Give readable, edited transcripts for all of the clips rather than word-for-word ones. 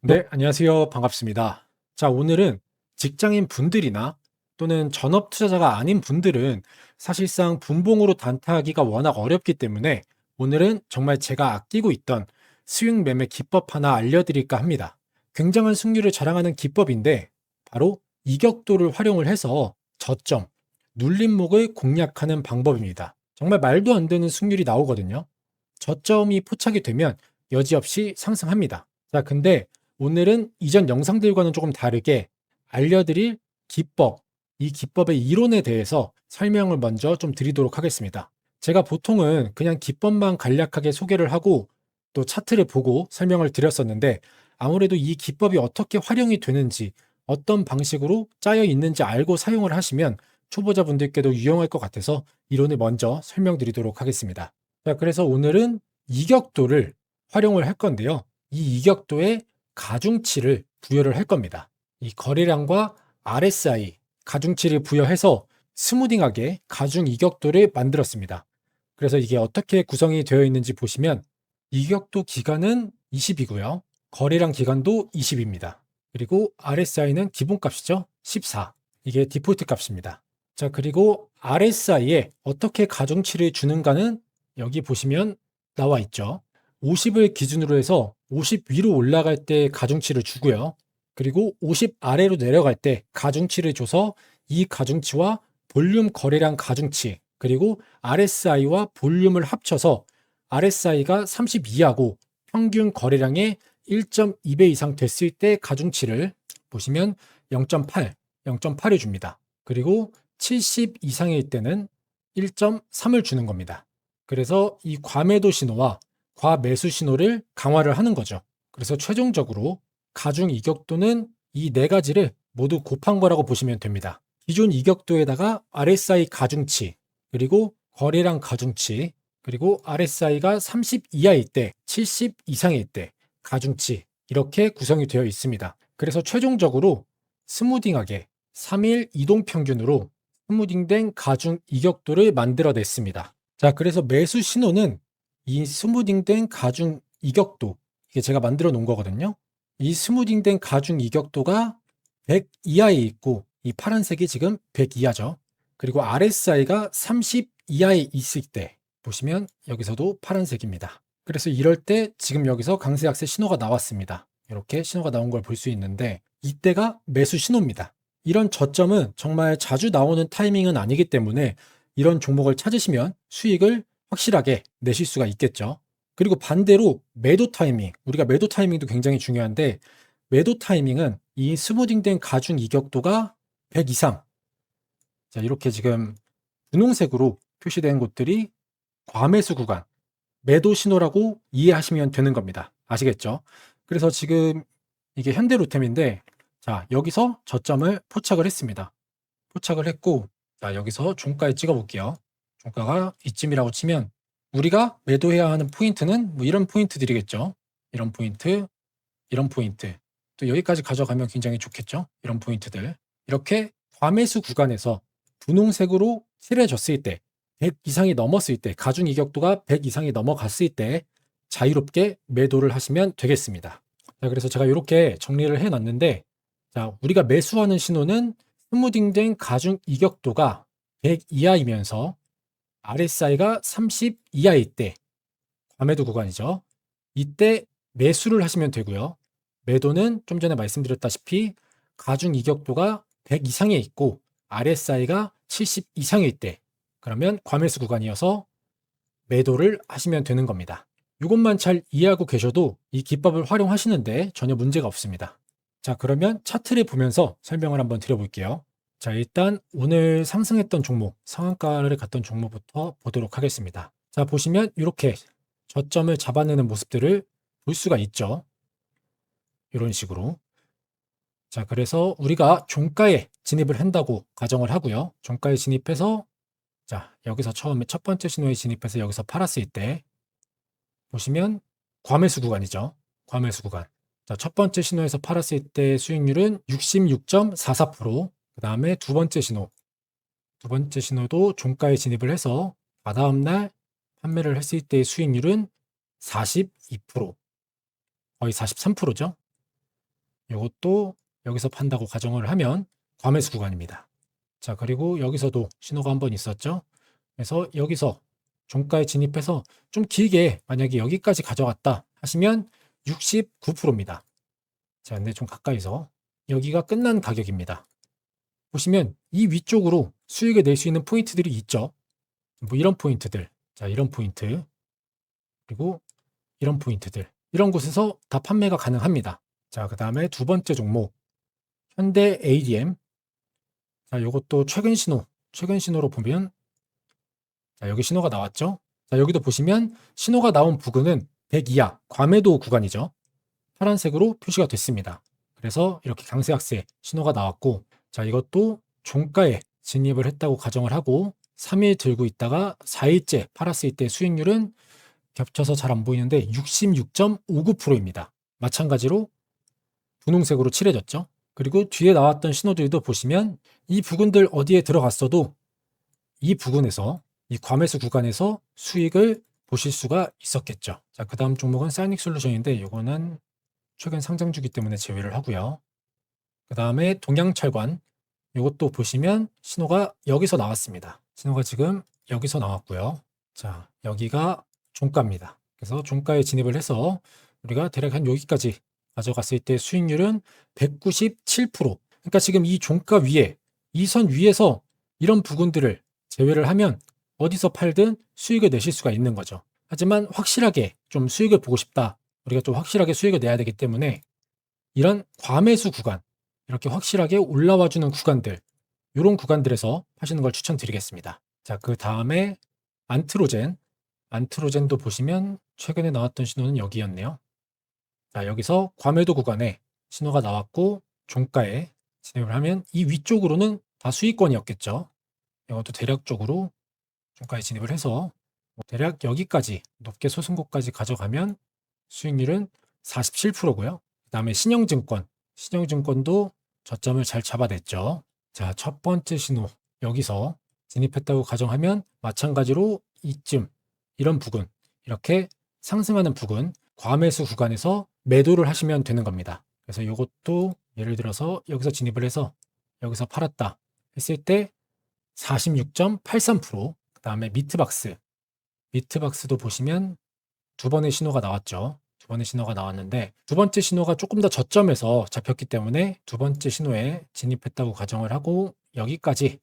네, 안녕하세요. 반갑습니다. 자, 오늘은 직장인 분들이나 또는 전업 투자자가 아닌 분들은 사실상 분봉으로 단타하기가 워낙 어렵기 때문에 오늘은 정말 제가 아끼고 있던 수익 매매 기법 하나 알려드릴까 합니다. 굉장한 승률을 자랑하는 기법인데 바로 이격도를 활용을 해서 저점, 눌림목을 공략하는 방법입니다. 정말 말도 안 되는 승률이 나오거든요. 저점이 포착이 되면 여지없이 상승합니다. 자, 근데 오늘은 이전 영상들과는 조금 다르게 알려드릴 기법, 이 기법의 이론에 대해서 설명을 먼저 좀 드리도록 하겠습니다. 제가 보통은 그냥 기법만 간략하게 소개를 하고 또 차트를 보고 설명을 드렸었는데 아무래도 이 기법이 어떻게 활용이 되는지 어떤 방식으로 짜여 있는지 알고 사용을 하시면 초보자분들께도 유용할 것 같아서 이론을 먼저 설명드리도록 하겠습니다. 자, 그래서 오늘은 이격도를 활용을 할 건데요. 이 이격도에 가중치를 부여를 할 겁니다. 이 거래량과 RSI, 가중치를 부여해서 스무딩하게 가중 이격도를 만들었습니다. 그래서 이게 어떻게 구성이 되어 있는지 보시면 이격도 기간은 20이고요. 거래량 기간도 20입니다. 그리고 RSI는 기본값이죠. 14. 이게 디폴트 값입니다. 자, 그리고 RSI에 어떻게 가중치를 주는가는 여기 보시면 나와 있죠. 50을 기준으로 해서 50 위로 올라갈 때 가중치를 주고요. 그리고 50 아래로 내려갈 때 가중치를 줘서 이 가중치와 볼륨 거래량 가중치, 그리고 RSI와 볼륨을 합쳐서 RSI가 32하고 평균 거래량의 1.2배 이상 됐을 때 가중치를 보시면 0.8, 0.8을 줍니다. 그리고 70 이상일 때는 1.3을 주는 겁니다. 그래서 이 과매도 신호와 과매수 신호를 강화를 하는 거죠. 그래서 최종적으로 가중 이격도는 이 네 가지를 모두 곱한 거라고 보시면 됩니다. 기존 이격도에다가 RSI 가중치, 그리고 거래량 가중치, 그리고 RSI가 30 이하일 때, 70 이상일 때 가중치 이렇게 구성이 되어 있습니다. 그래서 최종적으로 스무딩하게 3일 이동 평균으로 스무딩된 가중 이격도를 만들어냈습니다. 자, 그래서 매수 신호는 이 스무딩된 가중 이격도, 이게 제가 만들어 놓은 거거든요. 이 스무딩된 가중 이격도가 100 이하에 있고 이 파란색이 지금 100 이하죠. 그리고 RSI가 30 이하에 있을 때 보시면 여기서도 파란색입니다. 그래서 이럴 때 지금 여기서 강세 약세 신호가 나왔습니다. 이렇게 신호가 나온 걸 볼 수 있는데 이때가 매수 신호입니다. 이런 저점은 정말 자주 나오는 타이밍은 아니기 때문에 이런 종목을 찾으시면 수익을 확실하게 내실 수가 있겠죠. 그리고 반대로 매도 타이밍, 우리가 매도 타이밍도 굉장히 중요한데 매도 타이밍은 이 스무딩된 가중 이격도가 100 이상, 자, 이렇게 지금 분홍색으로 표시된 곳들이 과매수 구간, 매도 신호라고 이해하시면 되는 겁니다. 아시겠죠? 그래서 지금 이게 현대로템인데, 자, 여기서 저점을 포착을 했습니다. 포착을 했고, 자, 여기서 종가에 찍어 볼게요. 종가가 이쯤이라고 치면 우리가 매도해야 하는 포인트는 뭐 이런 포인트들이겠죠. 이런 포인트, 이런 포인트. 또 여기까지 가져가면 굉장히 좋겠죠. 이런 포인트들. 이렇게 과매수 구간에서 분홍색으로 칠해졌을 때, 100 이상이 넘었을 때, 가중 이격도가 100 이상이 넘어갔을 때 자유롭게 매도를 하시면 되겠습니다. 자, 그래서 제가 이렇게 정리를 해놨는데, 자, 우리가 매수하는 신호는 스무딩된 가중 이격도가 100 이하이면서 RSI가 30 이하일 때, 과매도 구간이죠. 이때 매수를 하시면 되고요. 매도는 좀 전에 말씀드렸다시피 가중 이격도가 100 이상에 있고 RSI가 70 이상일 때, 그러면 과매수 구간이어서 매도를 하시면 되는 겁니다. 이것만 잘 이해하고 계셔도 이 기법을 활용하시는데 전혀 문제가 없습니다. 자, 그러면 차트를 보면서 설명을 한번 드려볼게요. 자, 일단 오늘 상승했던 종목, 상한가를 갔던 종목부터 보도록 하겠습니다. 자, 보시면 이렇게 저점을 잡아내는 모습들을 볼 수가 있죠. 이런 식으로. 자, 그래서 우리가 종가에 진입을 한다고 가정을 하고요. 종가에 진입해서, 자, 여기서 처음에 첫 번째 신호에 진입해서 여기서 팔았을 때 보시면 과매수 구간이죠. 과매수 구간. 자, 첫 번째 신호에서 팔았을 때 수익률은 66.44%. 그 다음에 두 번째 신호. 두 번째 신호도 종가에 진입을 해서 다다음 날 판매를 했을 때의 수익률은 42%. 거의 43%죠. 이것도 여기서 판다고 가정을 하면 과매수 구간입니다. 자, 그리고 여기서도 신호가 한번 있었죠. 그래서 여기서 종가에 진입해서 좀 길게 만약에 여기까지 가져갔다 하시면 69%입니다. 자, 근데 좀 가까이서 여기가 끝난 가격입니다. 보시면 이 위쪽으로 수익을 낼 수 있는 포인트들이 있죠. 뭐 이런 포인트들, 자, 이런 포인트, 그리고 이런 포인트들, 이런 곳에서 다 판매가 가능합니다. 자, 그 다음에 두 번째 종목, 현대 ADM. 자, 이것도 최근 신호로 보면, 자, 여기 신호가 나왔죠. 자, 여기도 보시면 신호가 나온 부근은 100 이하 과매도 구간이죠. 파란색으로 표시가 됐습니다. 그래서 이렇게 강세약세 신호가 나왔고, 자, 이것도 종가에 진입을 했다고 가정을 하고 3일 들고 있다가 4일째 팔았을 때 수익률은 겹쳐서 잘 안 보이는데 66.59%입니다. 마찬가지로 분홍색으로 칠해졌죠. 그리고 뒤에 나왔던 신호들도 보시면 이 부근들 어디에 들어갔어도 이 부근에서 이 과매수 구간에서 수익을 보실 수가 있었겠죠. 자, 그 다음 종목은 사이닉 솔루션인데 이거는 최근 상장 주기 때문에 제외를 하고요. 그 다음에 동양철관, 이것도 보시면 신호가 여기서 나왔습니다. 신호가 지금 여기서 나왔고요. 자, 여기가 종가입니다. 그래서 종가에 진입을 해서 우리가 대략 한 여기까지 가져갔을 때 수익률은 197%. 그러니까 지금 이 종가 위에, 이 선 위에서 이런 부분들을 제외를 하면 어디서 팔든 수익을 내실 수가 있는 거죠. 하지만 확실하게 좀 수익을 보고 싶다. 우리가 좀 확실하게 수익을 내야 되기 때문에 이런 과매수 구간, 이렇게 확실하게 올라와 주는 구간들, 이런 구간들에서 하시는 걸 추천드리겠습니다. 자, 그 다음에 안트로젠도 보시면 최근에 나왔던 신호는 여기였네요. 자, 여기서 과매도 구간에 신호가 나왔고 종가에 진입을 하면 이 위쪽으로는 다 수익권이었겠죠. 이것도 대략적으로 종가에 진입을 해서 대략 여기까지 높게 소승고까지 가져가면 수익률은 47%고요. 그 다음에 신영증권도 저점을 잘 잡아냈죠. 자, 첫 번째 신호 여기서 진입했다고 가정하면 마찬가지로 이쯤 이런 부근, 이렇게 상승하는 부근, 과매수 구간에서 매도를 하시면 되는 겁니다. 그래서 이것도 예를 들어서 여기서 진입을 해서 여기서 팔았다 했을 때 46.83%, 그 다음에 미트박스도 보시면 두 번의 신호가 나왔죠. 두 번의 신호가 나왔는데 두 번째 신호가 조금 더 저점에서 잡혔기 때문에 두 번째 신호에 진입했다고 가정을 하고 여기까지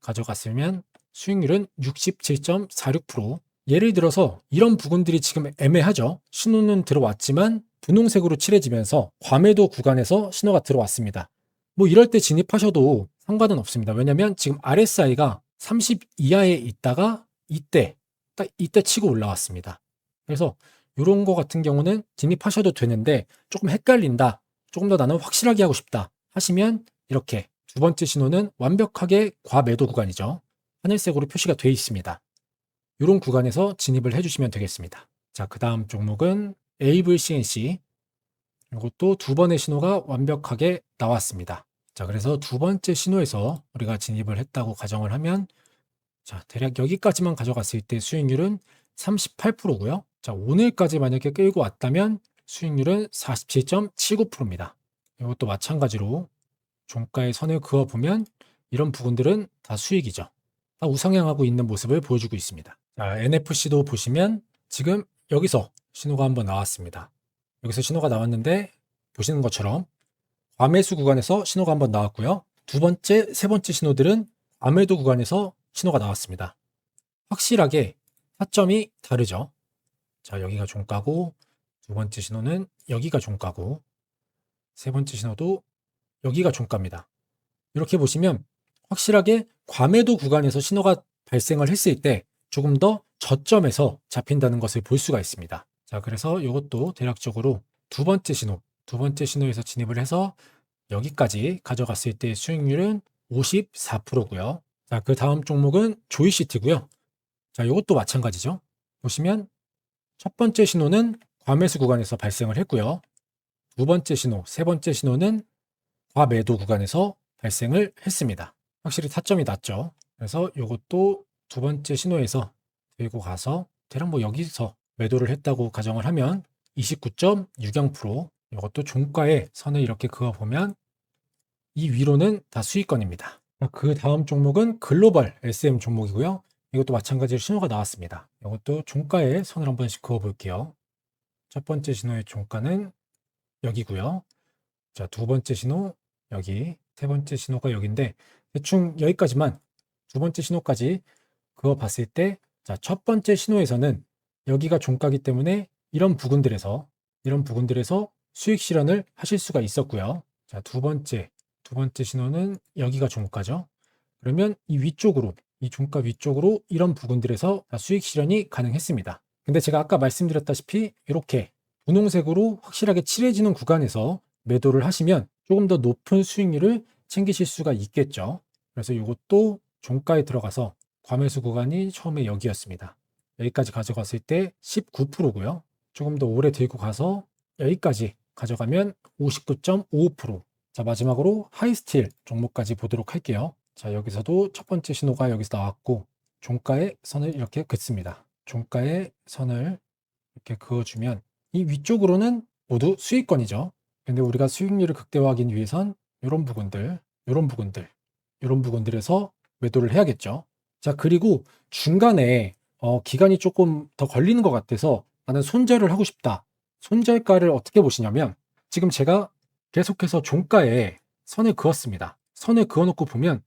가져갔으면 수익률은 67.46%. 예를 들어서 이런 부분들이 지금 애매하죠. 신호는 들어왔지만 분홍색으로 칠해지면서 과매도 구간에서 신호가 들어왔습니다. 뭐 이럴 때 진입하셔도 상관은 없습니다. 왜냐면 지금 RSI가 30 이하에 있다가 딱 이때 치고 올라왔습니다. 그래서 이런 거 같은 경우는 진입하셔도 되는데 조금 헷갈린다, 조금 더 나는 확실하게 하고 싶다 하시면 이렇게 두 번째 신호는 완벽하게 과매도 구간이죠. 하늘색으로 표시가 되어 있습니다. 이런 구간에서 진입을 해주시면 되겠습니다. 자, 그 다음 종목은 에이블 CNC. 이것도 두 번의 신호가 완벽하게 나왔습니다. 자, 그래서 두 번째 신호에서 우리가 진입을 했다고 가정을 하면 자, 대략 여기까지만 가져갔을 때 수익률은 38%고요. 자, 오늘까지 만약에 끌고 왔다면 수익률은 47.79%입니다. 이것도 마찬가지로 종가의 선을 그어보면 이런 부분들은 다 수익이죠. 다 우상향하고 있는 모습을 보여주고 있습니다. 자, NFC도 보시면 지금 여기서 신호가 한번 나왔습니다. 여기서 신호가 나왔는데 보시는 것처럼 과매수 구간에서 신호가 한번 나왔고요. 두 번째, 세 번째 신호들은 과매도 구간에서 신호가 나왔습니다. 확실하게 타점이 다르죠. 자, 여기가 종가고 두 번째 신호는 여기가 종가고 세 번째 신호도 여기가 종가입니다. 이렇게 보시면 확실하게 과매도 구간에서 신호가 발생을 했을 때 조금 더 저점에서 잡힌다는 것을 볼 수가 있습니다. 자, 그래서 이것도 대략적으로 두 번째 신호에서 진입을 해서 여기까지 가져갔을 때 수익률은 54%고요. 자, 그 다음 종목은 조이시티고요. 자, 이것도 마찬가지죠. 보시면 첫 번째 신호는 과매수 구간에서 발생을 했고요. 두 번째 신호, 세 번째 신호는 과매도 구간에서 발생을 했습니다. 확실히 타점이 낮죠. 그래서 이것도 두 번째 신호에서 들고 가서 대략 뭐 여기서 매도를 했다고 가정을 하면 29.60%, 이것도 종가에 선을 이렇게 그어보면 이 위로는 다 수익권입니다. 그 다음 종목은 글로벌 SM 종목이고요. 이것도 마찬가지로 신호가 나왔습니다. 이것도 종가에 선을 한 번씩 그어 볼게요. 첫 번째 신호의 종가는 여기고요. 자, 두 번째 신호 여기, 세 번째 신호가 여기인데 대충 여기까지만 두 번째 신호까지 그거 봤을 때 자, 첫 번째 신호에서는 여기가 종가기 때문에 이런 부분들에서 수익 실현을 하실 수가 있었고요. 자, 두 번째 신호는 여기가 종가죠. 그러면 이 위쪽으로 이 종가 위쪽으로 이런 부분들에서 다 수익 실현이 가능했습니다. 근데 제가 아까 말씀드렸다시피 이렇게 분홍색으로 확실하게 칠해지는 구간에서 매도를 하시면 조금 더 높은 수익률을 챙기실 수가 있겠죠. 그래서 이것도 종가에 들어가서 과매수 구간이 처음에 여기였습니다. 여기까지 가져갔을 때 19%고요. 조금 더 오래 들고 가서 여기까지 가져가면 59.55%. 자, 마지막으로 하이스틸 종목까지 보도록 할게요. 자, 여기서도 첫 번째 신호가 여기서 나왔고 종가에 선을 이렇게 긋습니다. 종가에 선을 이렇게 그어주면 이 위쪽으로는 모두 수익권이죠. 근데 우리가 수익률을 극대화하기 위해선 이런 부분들, 이런 부분들에서 매도를 해야겠죠. 자, 그리고 중간에 기간이 조금 더 걸리는 것 같아서 나는 손절을 하고 싶다. 손절가를 어떻게 보시냐면 지금 제가 계속해서 종가에 선을 그었습니다. 선을 그어놓고 보면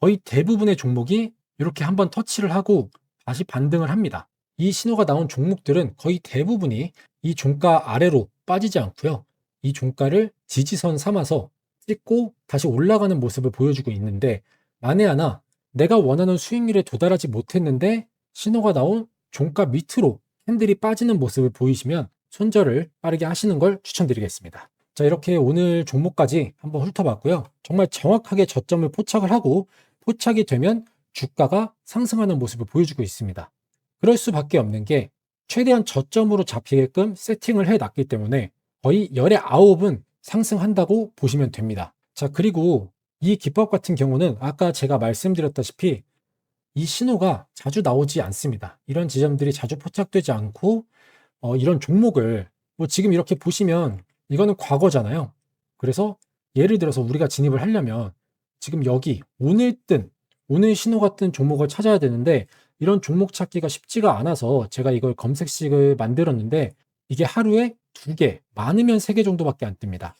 거의 대부분의 종목이 이렇게 한번 터치를 하고 다시 반등을 합니다. 이 신호가 나온 종목들은 거의 대부분이 이 종가 아래로 빠지지 않고요. 이 종가를 지지선 삼아서 찍고 다시 올라가는 모습을 보여주고 있는데 만에 하나 내가 원하는 수익률에 도달하지 못했는데 신호가 나온 종가 밑으로 캔들이 빠지는 모습을 보이시면 손절을 빠르게 하시는 걸 추천드리겠습니다. 자, 이렇게 오늘 종목까지 한번 훑어봤고요. 정말 정확하게 저점을 포착을 하고 포착이 되면 주가가 상승하는 모습을 보여주고 있습니다. 그럴 수밖에 없는 게 최대한 저점으로 잡히게끔 세팅을 해놨기 때문에 거의 열의 9은 상승한다고 보시면 됩니다. 자, 그리고 이 기법 같은 경우는 아까 제가 말씀드렸다시피 이 신호가 자주 나오지 않습니다. 이런 지점들이 자주 포착되지 않고 이런 종목을 뭐 지금 이렇게 보시면 이거는 과거잖아요. 그래서 예를 들어서 우리가 진입을 하려면 지금 여기 오늘 신호가 뜬 종목을 찾아야 되는데 이런 종목 찾기가 쉽지가 않아서 제가 이걸 검색식을 만들었는데 이게 하루에 2개, 많으면 3개 정도밖에 안 뜹니다.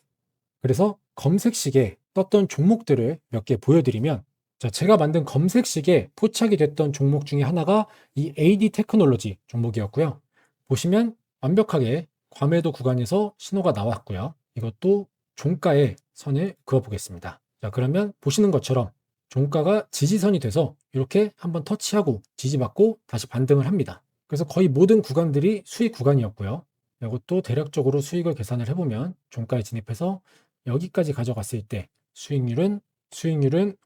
그래서 검색식에 떴던 종목들을 몇 개 보여드리면 자, 제가 만든 검색식에 포착이 됐던 종목 중에 하나가 이 AD 테크놀로지 종목이었고요. 보시면 완벽하게 과매도 구간에서 신호가 나왔고요. 이것도 종가에 선을 그어 보겠습니다. 자, 그러면 보시는 것처럼 종가가 지지선이 돼서 이렇게 한번 터치하고 지지받고 다시 반등을 합니다. 그래서 거의 모든 구간들이 수익 구간이었고요. 이것도 대략적으로 수익을 계산을 해보면 종가에 진입해서 여기까지 가져갔을 때 수익률은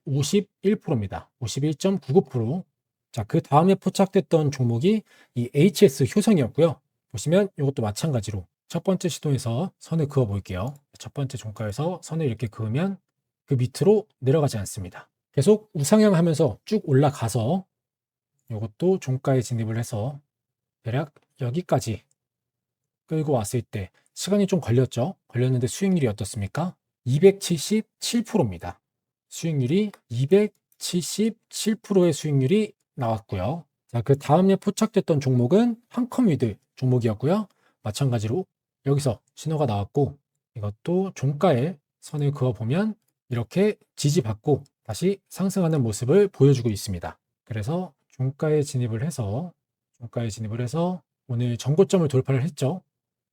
51%입니다. 51.99%. 자, 그 다음에 포착됐던 종목이 이 HS 효성이었고요. 보시면 이것도 마찬가지로 첫 번째 시도에서 선을 그어 볼게요. 첫 번째 종가에서 선을 이렇게 그으면 그 밑으로 내려가지 않습니다. 계속 우상향하면서 쭉 올라가서 이것도 종가에 진입을 해서 대략 여기까지 끌고 왔을 때 시간이 좀 걸렸는데 수익률이 어떻습니까? 277%입니다. 수익률이 277%의 수익률이 나왔고요. 자, 그 다음에 포착됐던 종목은 한컴위드 종목이었고요. 마찬가지로 여기서 신호가 나왔고 이것도 종가에 선을 그어보면 이렇게 지지받고 다시 상승하는 모습을 보여주고 있습니다. 그래서 종가에 진입을 해서 오늘 전고점을 돌파를 했죠.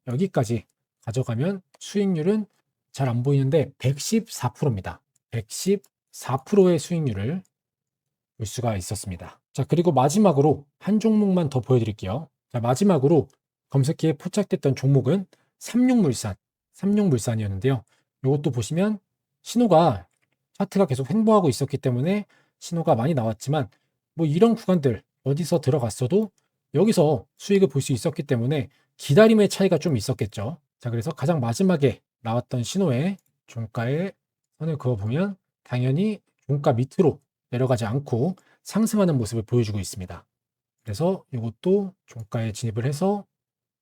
여기까지 가져가면 수익률은 잘 안 보이는데 114%입니다. 114%의 수익률을 볼 수가 있었습니다. 자, 그리고 마지막으로 한 종목만 더 보여드릴게요. 자, 마지막으로 검색기에 포착됐던 종목은 삼육물산이었는데요. 이것도 보시면 신호가 차트가 계속 횡보하고 있었기 때문에 신호가 많이 나왔지만 뭐 이런 구간들 어디서 들어갔어도 여기서 수익을 볼 수 있었기 때문에 기다림의 차이가 좀 있었겠죠. 자, 그래서 가장 마지막에 나왔던 신호에 종가에 선을 그어보면 당연히 종가 밑으로 내려가지 않고 상승하는 모습을 보여주고 있습니다. 그래서 이것도 종가에 진입을 해서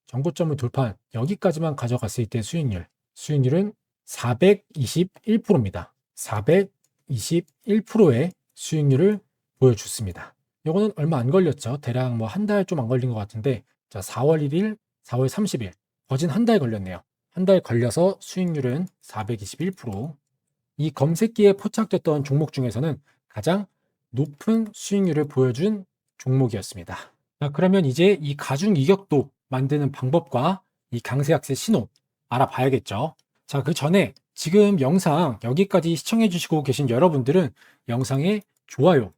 전고점을 돌파한 여기까지만 가져갔을 때 수익률 수익률은 421%입니다. 421%의 수익률을 보여줬습니다. 이거는 얼마 안 걸렸죠. 대략 뭐 한 달 좀 안 걸린 것 같은데, 자, 4월 1일, 4월 30일, 거진 한 달 걸렸네요. 한 달 걸려서 수익률은 421%. 이 검색기에 포착됐던 종목 중에서는 가장 높은 수익률을 보여준 종목이었습니다. 자, 그러면 이제 이 가중 이격도 만드는 방법과 이 강세약세 신호 알아봐야겠죠. 자, 그 전에 지금 영상 여기까지 시청해 주시고 계신 여러분들은 영상에 좋아요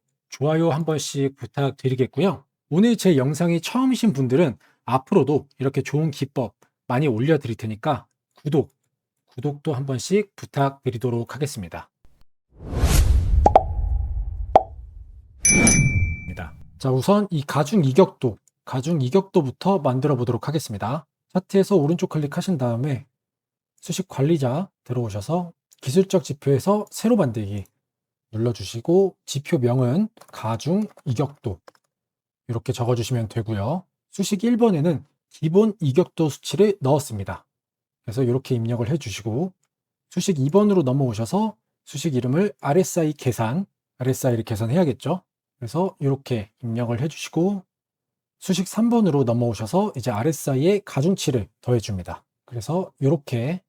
한 번씩 부탁드리겠고요. 오늘 제 영상이 처음이신 분들은 앞으로도 이렇게 좋은 기법 많이 올려드릴 테니까 구독도 한 번씩 부탁드리도록 하겠습니다. 자, 우선 이 가중 이격도부터 만들어 보도록 하겠습니다. 차트에서 오른쪽 클릭하신 다음에 수식 관리자 들어오셔서 기술적 지표에서 세로 만들기 눌러주시고 지표명은 가중 이격도 이렇게 적어주시면 되고요. 수식 1번에는 기본 이격도 수치를 넣었습니다. 그래서 이렇게 입력을 해주시고 수식 2번으로 넘어오셔서 수식 이름을 RSI를 계산해야겠죠. 그래서 이렇게 입력을 해주시고 수식 3번으로 넘어오셔서 이제 RSI의 가중치를 더해줍니다. 그래서 이렇게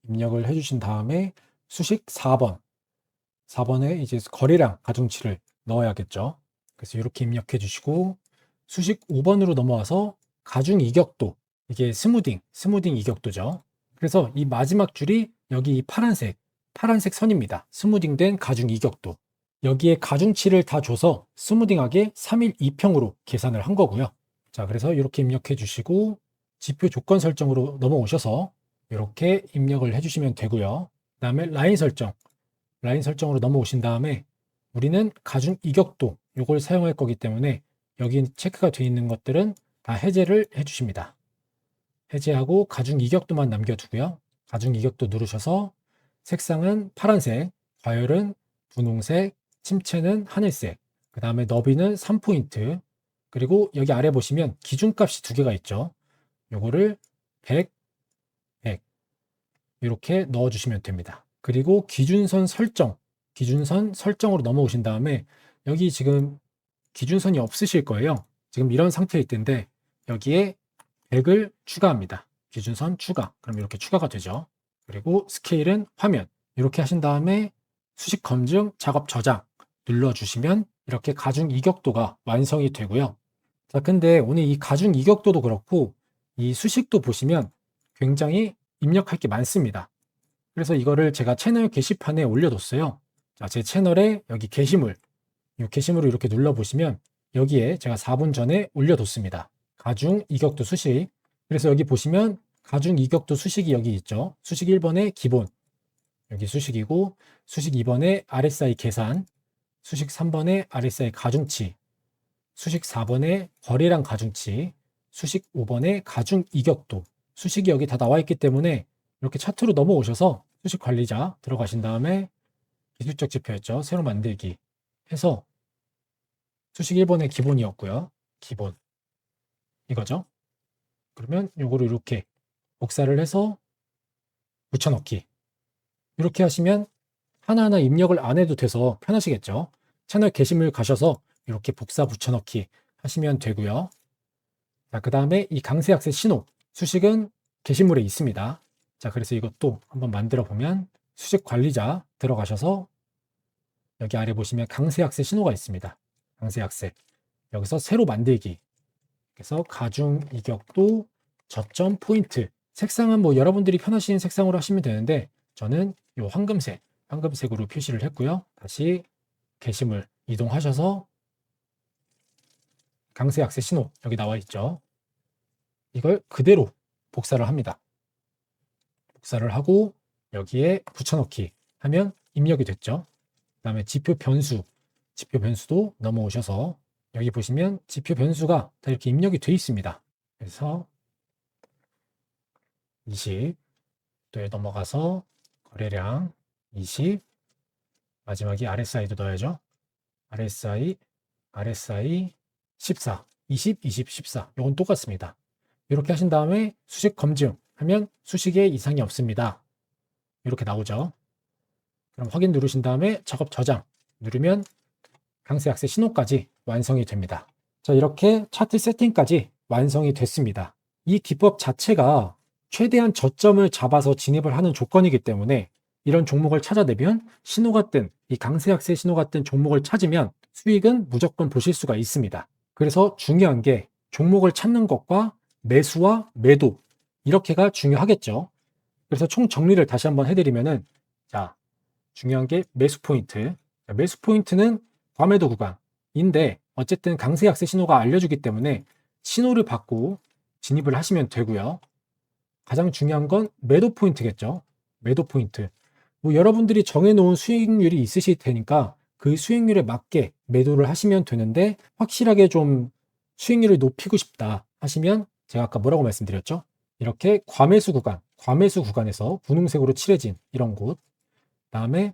입력을 해주신 다음에 수식 4번에 이제 거래량 가중치를 넣어야겠죠. 그래서 이렇게 입력해 주시고 수식 5번으로 넘어와서 가중 이격도, 이게 스무딩 이격도죠. 그래서 이 마지막 줄이 여기 이 파란색 선입니다. 스무딩된 가중 이격도. 여기에 가중치를 다 줘서 스무딩하게 3일 2평으로 계산을 한 거고요. 자, 그래서 이렇게 입력해 주시고 지표 조건 설정으로 넘어오셔서 이렇게 입력을 해주시면 되고요. 그 다음에 라인 설정으로 넘어오신 다음에 우리는 가중 이격도 이걸 사용할 거기 때문에 여기 체크가 되어 있는 것들은 다 해제를 해주십니다. 해제하고 가중 이격도만 남겨두고요. 가중 이격도 누르셔서 색상은 파란색, 과열은 분홍색, 침체는 하늘색, 그 다음에 너비는 3포인트, 그리고 여기 아래 보시면 기준값이 두 개가 있죠. 요거를 100, 100 이렇게 넣어주시면 됩니다. 그리고 기준선 설정으로 넘어오신 다음에 여기 지금 기준선이 없으실 거예요. 지금 이런 상태일 텐데 여기에 100을 추가합니다. 기준선 추가. 그럼 이렇게 추가가 되죠. 그리고 스케일은 화면. 이렇게 하신 다음에 수식 검증, 작업 저장 눌러주시면 이렇게 가중 이격도가 완성이 되고요. 자, 근데 오늘 이 가중 이격도도 그렇고 이 수식도 보시면 굉장히 입력할 게 많습니다. 그래서 이거를 제가 채널 게시판에 올려뒀어요. 자, 제 채널에 여기 게시물, 이 게시물을 이렇게 눌러보시면 여기에 제가 4분 전에 올려뒀습니다. 가중 이격도 수식. 그래서 여기 보시면 가중 이격도 수식이 여기 있죠. 수식 1번에 기본, 여기 수식이고, 수식 2번에 RSI 계산, 수식 3번에 RSI 가중치, 수식 4번에 거래량 가중치, 수식 5번에 가중 이격도, 수식이 여기 다 나와 있기 때문에 이렇게 차트로 넘어오셔서 수식 관리자 들어가신 다음에 기술적 지표였죠. 새로 만들기 해서 수식 1번의 기본이었고요. 기본 이거죠. 그러면 요거를 이렇게 복사를 해서 붙여넣기 이렇게 하시면 하나하나 입력을 안 해도 돼서 편하시겠죠. 채널 게시물 가셔서 이렇게 복사 붙여넣기 하시면 되고요. 자, 그 다음에 이 강세약세 신호 수식은 게시물에 있습니다. 자, 그래서 이것도 한번 만들어 보면 수식 관리자 들어가셔서 여기 아래 보시면 강세약세 신호가 있습니다. 강세약세 여기서 새로 만들기. 그래서 가중 이격도 저점 포인트 색상은 뭐 여러분들이 편하신 색상으로 하시면 되는데 저는 요 황금색으로 표시를 했고요. 다시 게시물 이동하셔서 강세약세 신호 여기 나와 있죠. 이걸 그대로 복사를 합니다. 복사를 하고 여기에 붙여넣기 하면 입력이 됐죠. 그 다음에 지표 변수도 넘어오셔서 여기 보시면 지표 변수가 다 이렇게 입력이 되어 있습니다. 그래서 20도에 넘어가서 거래량 20 마지막에 RSI도 넣어야죠. RSI 14 20, 20, 14 이건 똑같습니다. 이렇게 하신 다음에 수식 검증 하면 수식에 이상이 없습니다. 이렇게 나오죠. 그럼 확인 누르신 다음에 작업 저장 누르면 강세 약세 신호까지 완성이 됩니다. 자, 이렇게 차트 세팅까지 완성이 됐습니다. 이 기법 자체가 최대한 저점을 잡아서 진입을 하는 조건이기 때문에 이런 종목을 찾아내면 신호가 뜬 이 강세 약세 신호가 뜬 종목을 찾으면 수익은 무조건 보실 수가 있습니다. 그래서 중요한 게 종목을 찾는 것과 매수와 매도 이렇게가 중요하겠죠. 그래서 총 정리를 다시 한번 해드리면은 자, 중요한 게 매수 포인트. 매수 포인트는 과매도 구간인데 어쨌든 강세 약세 신호가 알려주기 때문에 신호를 받고 진입을 하시면 되고요. 가장 중요한 건 매도 포인트겠죠. 매도 포인트. 뭐 여러분들이 정해놓은 수익률이 있으실 테니까 그 수익률에 맞게 매도를 하시면 되는데 확실하게 좀 수익률을 높이고 싶다 하시면 제가 아까 뭐라고 말씀드렸죠? 이렇게 과매수 구간에서 분홍색으로 칠해진 이런 곳, 다음에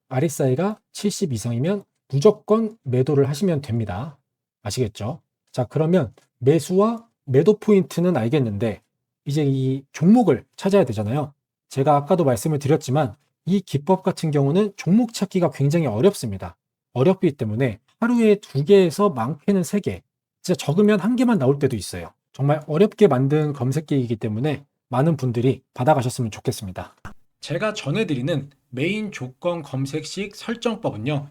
RSI가 70 이상이면 무조건 매도를 하시면 됩니다. 아시겠죠? 자, 그러면 매수와 매도 포인트는 알겠는데 이제 이 종목을 찾아야 되잖아요. 제가 아까도 말씀을 드렸지만 이 기법 같은 경우는 종목 찾기가 굉장히 어렵습니다. 어렵기 때문에 하루에 2개에서 많게는 3개, 진짜 적으면 1개만 나올 때도 있어요. 정말 어렵게 만든 검색기이기 때문에 많은 분들이 받아가셨으면 좋겠습니다. 제가 전해드리는 메인 조건 검색식 설정법은요,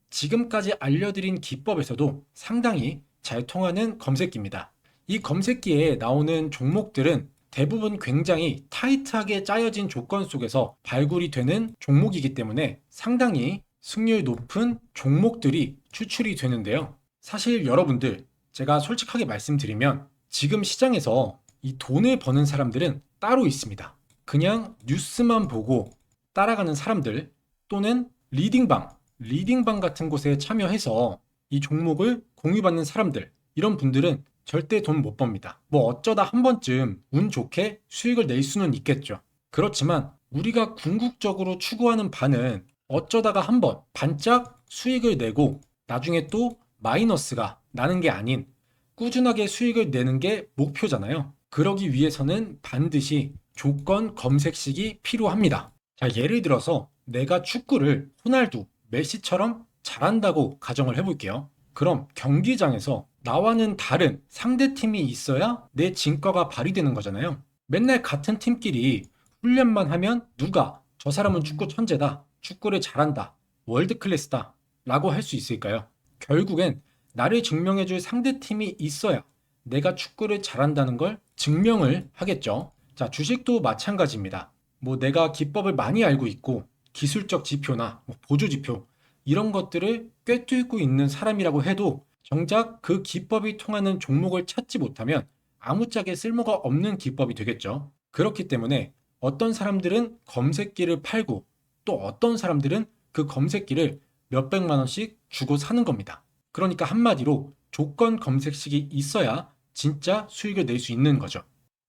지금까지 알려드린 기법에서도 상당히 잘 통하는 검색기입니다. 이 검색기에 나오는 종목들은 대부분 굉장히 타이트하게 짜여진 조건 속에서 발굴이 되는 종목이기 때문에 상당히 승률 높은 종목들이 추출이 되는데요. 사실 여러분들, 제가 솔직하게 말씀드리면 지금 시장에서 이 돈을 버는 사람들은 따로 있습니다. 그냥 뉴스만 보고 따라가는 사람들 또는 리딩방 같은 곳에 참여해서 이 종목을 공유받는 사람들, 이런 분들은 절대 돈 못 법니다. 뭐 어쩌다 한 번쯤 운 좋게 수익을 낼 수는 있겠죠. 그렇지만 우리가 궁극적으로 추구하는 바는 어쩌다가 한 번 반짝 수익을 내고 나중에 또 마이너스가 나는 게 아닌 꾸준하게 수익을 내는 게 목표잖아요. 그러기 위해서는 반드시 조건 검색식이 필요합니다. 자, 예를 들어서 내가 축구를 호날두, 메시처럼 잘한다고 가정을 해볼게요. 그럼 경기장에서 나와는 다른 상대팀이 있어야 내 진가가 발휘되는 거잖아요. 맨날 같은 팀끼리 훈련만 하면 누가 저 사람은 축구 천재다, 축구를 잘한다, 월드 클래스다 라고 할 수 있을까요? 결국엔 나를 증명해줄 상대팀이 있어야 내가 축구를 잘한다는 걸 증명을 하겠죠. 자, 주식도 마찬가지입니다. 뭐 내가 기법을 많이 알고 있고 기술적 지표나 보조 지표 이런 것들을 꿰뚫고 있는 사람이라고 해도 정작 그 기법이 통하는 종목을 찾지 못하면 아무짝에 쓸모가 없는 기법이 되겠죠. 그렇기 때문에 어떤 사람들은 검색기를 팔고 또 어떤 사람들은 그 검색기를 몇백만 원씩 주고 사는 겁니다. 그러니까 한마디로 조건 검색식이 있어야 진짜 수익을 낼 수 있는 거죠.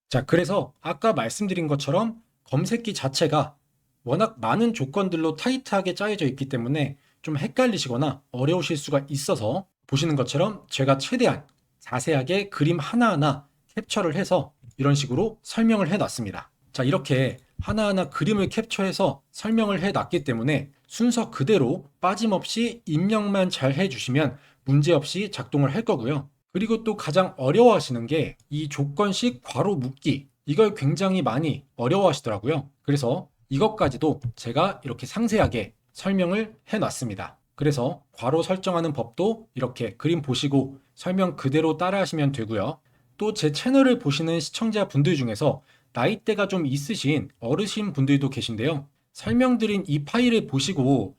자, 그래서 아까 말씀드린 것처럼 검색기 자체가 워낙 많은 조건들로 타이트하게 짜여져 있기 때문에 좀 헷갈리시거나 어려우실 수가 있어서 보시는 것처럼 제가 최대한 자세하게 그림 하나하나 캡처를 해서 이런 식으로 설명을 해 놨습니다. 자, 이렇게 하나하나 그림을 캡처해서 설명을 해 놨기 때문에 순서 그대로 빠짐없이 입력만 잘 해주시면 문제없이 작동을 할 거고요. 그리고 또 가장 어려워하시는 게 이 조건식 괄호 묶기, 이걸 굉장히 많이 어려워하시더라고요. 그래서 이것까지도 제가 이렇게 상세하게 설명을 해놨습니다. 그래서 괄호 설정하는 법도 이렇게 그림 보시고 설명 그대로 따라하시면 되고요. 또 제 채널을 보시는 시청자분들 중에서 나이대가 좀 있으신 어르신 분들도 계신데요. 설명드린 이 파일을 보시고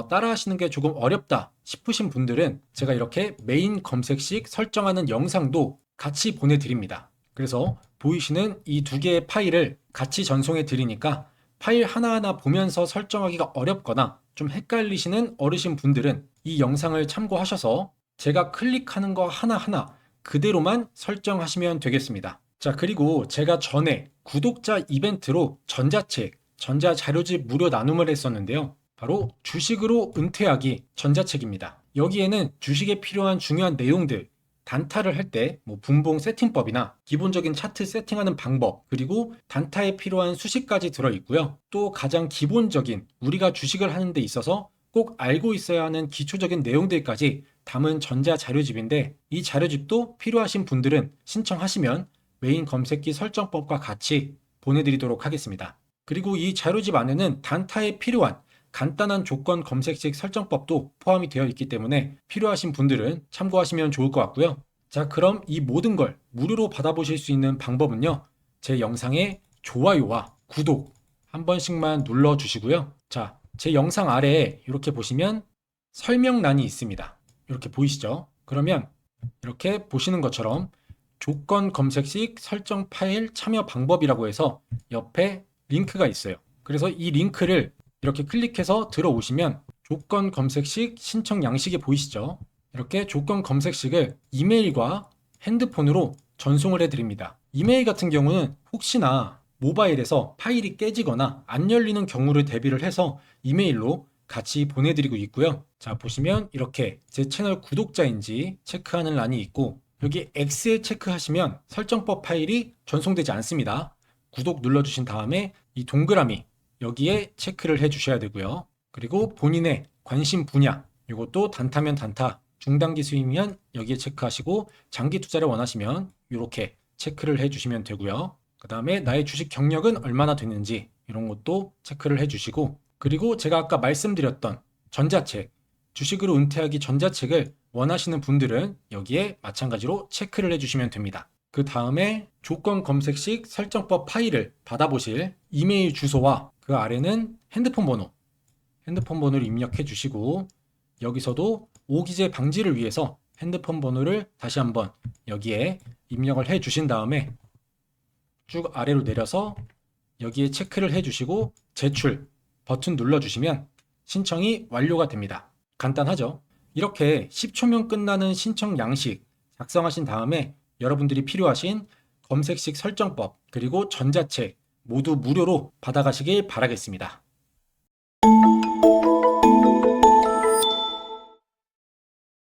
따라하시는 게 조금 어렵다 싶으신 분들은 제가 이렇게 메인 검색식 설정하는 영상도 같이 보내드립니다. 그래서 보이시는 이 2개의 파일을 같이 전송해 드리니까 파일 하나하나 보면서 설정하기가 어렵거나 좀 헷갈리시는 어르신 분들은 이 영상을 참고하셔서 제가 클릭하는 거 하나하나 그대로만 설정하시면 되겠습니다. 자, 그리고 제가 전에 구독자 이벤트로 전자책, 전자자료집 무료 나눔을 했었는데요. 바로 주식으로 은퇴하기 전자책입니다. 여기에는 주식에 필요한 중요한 내용들, 단타를 할 때 분봉 세팅법이나 기본적인 차트 세팅하는 방법, 그리고 단타에 필요한 수식까지 들어있고요. 또 가장 기본적인 우리가 주식을 하는 데 있어서 꼭 알고 있어야 하는 기초적인 내용들까지 담은 전자 자료집인데, 이 자료집도 필요하신 분들은 신청하시면 메인 검색기 설정법과 같이 보내드리도록 하겠습니다. 그리고 이 자료집 안에는 단타에 필요한 간단한 조건 검색식 설정법도 포함이 되어 있기 때문에 필요하신 분들은 참고하시면 좋을 것 같고요. 자, 그럼 이 모든 걸 무료로 받아보실 수 있는 방법은요, 제 영상의 좋아요와 구독 한 번씩만 눌러주시고요. 자, 제 영상 아래에 이렇게 보시면 설명란이 있습니다. 이렇게 보이시죠? 그러면 이렇게 보시는 것처럼 조건 검색식 설정 파일 참여 방법이라고 해서 옆에 링크가 있어요. 그래서 이 링크를 이렇게 클릭해서 들어오시면 조건 검색식 신청 양식이 보이시죠? 이렇게 조건 검색식을 이메일과 핸드폰으로 전송을 해드립니다. 이메일 같은 경우는 혹시나 모바일에서 파일이 깨지거나 안 열리는 경우를 대비를 해서 이메일로 같이 보내드리고 있고요. 자, 보시면 이렇게 제 채널 구독자인지 체크하는 란이 있고, 여기 X에 체크하시면 설정법 파일이 전송되지 않습니다. 구독 눌러주신 다음에 이 동그라미 여기에 체크를 해 주셔야 되고요. 그리고 본인의 관심 분야, 이것도 단타면 단타, 중단기 수익이면 여기에 체크하시고, 장기 투자를 원하시면 이렇게 체크를 해 주시면 되고요. 그 다음에 나의 주식 경력은 얼마나 됐는지 이런 것도 체크를 해 주시고, 그리고 제가 아까 말씀드렸던 전자책, 주식으로 은퇴하기 전자책을 원하시는 분들은 여기에 마찬가지로 체크를 해주시면 됩니다. 그 다음에 조건 검색식 설정법 파일을 받아보실 이메일 주소와 그 아래는 핸드폰 번호를 입력해 주시고, 여기서도 오기재 방지를 위해서 핸드폰 번호를 다시 한번 여기에 입력을 해 주신 다음에 쭉 아래로 내려서 여기에 체크를 해 주시고 제출 버튼 눌러주시면 신청이 완료가 됩니다. 간단하죠? 이렇게 10초면 끝나는 신청 양식 작성하신 다음에 여러분들이 필요하신 검색식 설정법 그리고 전자책 모두 무료로 받아가시길 바라겠습니다.